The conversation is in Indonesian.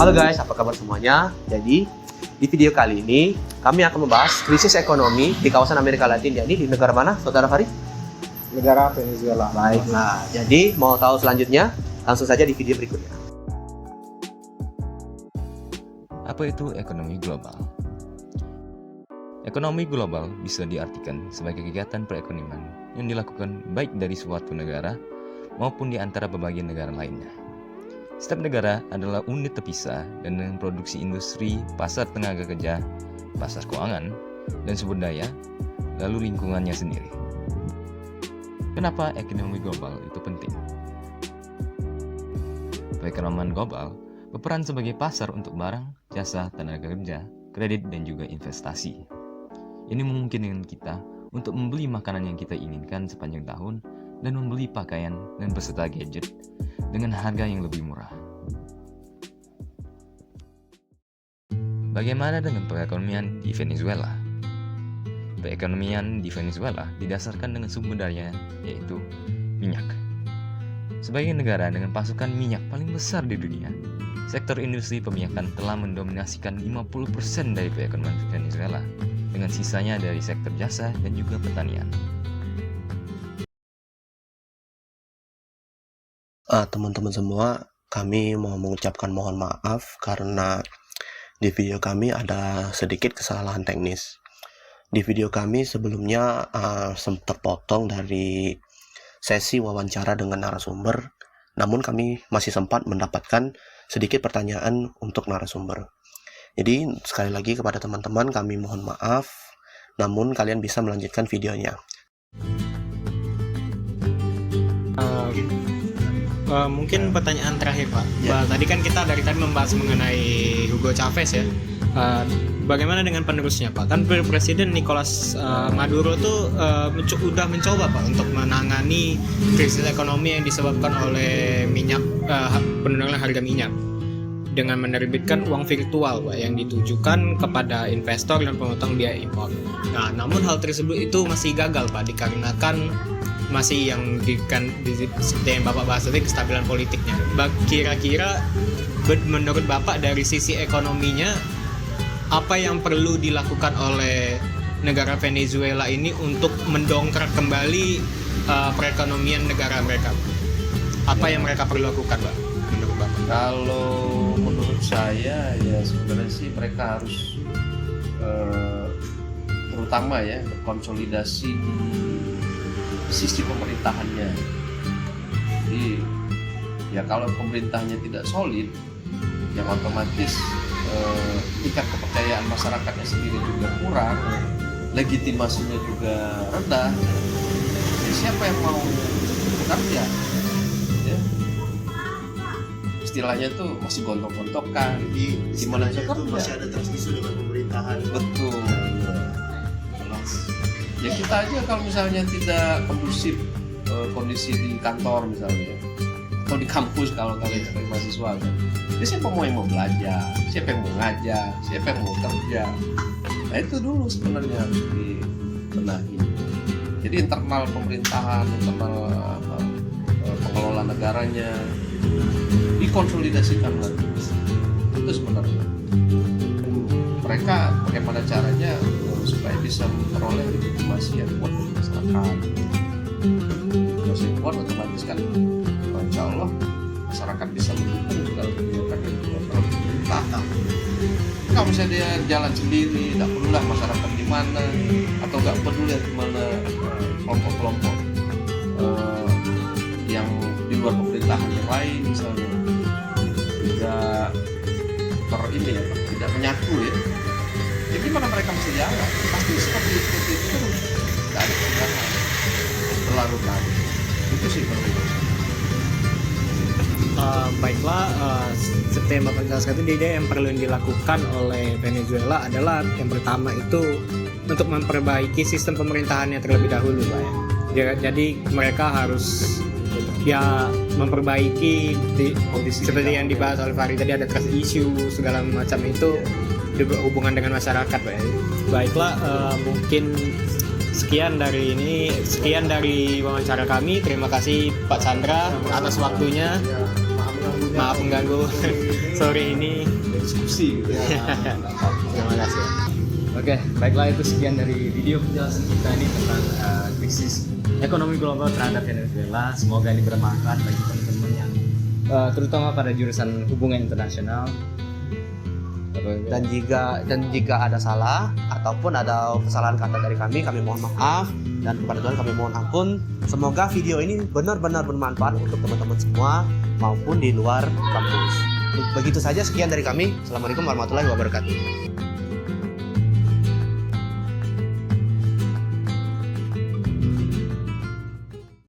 Halo guys, apa kabar semuanya? Jadi, di video kali ini kami akan membahas krisis ekonomi di kawasan Amerika Latin. Jadi, di negara mana, Saudara Farid? Negara Venezuela. Baiklah, jadi mau tahu selanjutnya? Langsung saja di video berikutnya. Apa itu ekonomi global? Ekonomi global bisa diartikan sebagai kegiatan perekonomian yang dilakukan baik dari suatu negara maupun di antara berbagai negara lainnya. Setiap negara adalah unit terpisah dan dengan produksi industri, pasar tenaga kerja, pasar keuangan, dan sumber daya, lalu lingkungannya sendiri. Kenapa ekonomi global itu penting? Perekonomian global berperan sebagai pasar untuk barang, jasa, tenaga kerja, kredit, dan juga investasi. Ini memungkinkan kita untuk membeli makanan yang kita inginkan sepanjang tahun dan membeli pakaian dan beserta gadget dengan harga yang lebih murah. Bagaimana dengan perekonomian di Venezuela? Perekonomian di Venezuela didasarkan dengan sumber daya, yaitu minyak. Sebagai negara dengan pasukan minyak paling besar di dunia, sektor industri peminyakan telah mendominasikan 50% dari perekonomian Venezuela, dengan sisanya dari sektor jasa dan juga pertanian. Teman-teman semua, kami mau mengucapkan mohon maaf karena di video kami ada sedikit kesalahan teknis. Di video kami sebelumnya sempat terpotong dari sesi wawancara dengan narasumber, namun kami masih sempat mendapatkan sedikit pertanyaan untuk narasumber. Jadi sekali lagi kepada teman-teman kami mohon maaf, namun kalian bisa melanjutkan videonya. Mungkin pertanyaan terakhir Pak. Tadi kan kita dari tadi membahas mengenai Hugo Chavez ya. Bagaimana dengan penerusnya Pak? Kan Presiden Nicolas Maduro tuh udah mencoba Pak untuk menangani krisis ekonomi yang disebabkan oleh minyak, penurunan harga minyak dengan menerbitkan uang virtual Pak yang ditujukan kepada investor dan pemotong biaya impor. Nah, namun hal tersebut itu masih gagal Pak dikarenakan masih yang seperti yang Bapak bahas tadi, kestabilan politiknya. Kira-kira menurut Bapak dari sisi ekonominya apa yang perlu dilakukan oleh negara Venezuela ini untuk mendongkrak kembali perekonomian negara mereka? Apa yang mereka perlu lakukan Pak menurut Bapak? Kalau menurut saya ya sebenarnya sih mereka harus terutama ya konsolidasi di sisi pemerintahannya. Jadi ya kalau pemerintahnya tidak solid, yang otomatis tingkat kepercayaan masyarakatnya sendiri juga kurang, legitimasinya juga rendah. Jadi siapa yang mau bekerja? Ya. Istilahnya tuh masih gontok-gontokan. Di mana saja masih ada trust dengan pemerintahan. Betul. Ya kita aja kalau misalnya tidak kondusif kondisi di kantor misalnya atau di kampus kalau kalian sebagai mahasiswa kan, ya siapa yang mau belajar, siapa yang mau ngajar, siapa yang mau kerja. Nah itu dulu sebenarnya harus dibenahi. Jadi internal pemerintahan, internal pengelola negaranya dikonsolidasikan lagi. Itu sebenarnya mereka bagaimana caranya supaya bisa memperoleh legitimasi yang kuat dari masyarakat. Legitimasi yang kuat otomatis kan insya Allah masyarakat bisa mendukung dalam kebijakan yang dilakukan pemerintah. Kalau misalnya dia jalan sendiri, tidak pedulilah masyarakat di mana, atau nggak peduli di mana kelompok-kelompok yang di luar pemerintahan yang lain misalnya tidak menyatu ya. Jadi gimana mereka mesti jalan? Pasti seperti itu terus. Tidak ada perubahan berlarut-larut. Itu sih menurut saya. Baiklah, seperti yang Bapak jelaskan itu, ide yang perlu dilakukan oleh Venezuela adalah yang pertama itu untuk memperbaiki sistem pemerintahannya terlebih dahulu Pak ya. Jadi mereka harus ya memperbaiki seperti yang dibahas oleh Farid tadi, ada trust issue segala macam itu hubungan dengan masyarakat Pak. Baiklah, mungkin sekian dari wawancara kami. Terima kasih Pak Chandra atas waktunya. Maaf mengganggu sore ini. Diskusi gitu ya. Terima kasih. Oke, baiklah itu sekian dari video penjelasan kita ini tentang krisis ekonomi global terhadap Venezuela. Semoga ini bermanfaat bagi teman-teman yang terutama pada jurusan hubungan internasional. Dan jika ada salah ataupun ada kesalahan kata dari kami mohon maaf, dan kepada Tuhan kami mohon ampun. Semoga video ini benar-benar bermanfaat untuk teman-teman semua maupun di luar kampus. Begitu saja, sekian dari kami. Assalamualaikum warahmatullahi wabarakatuh.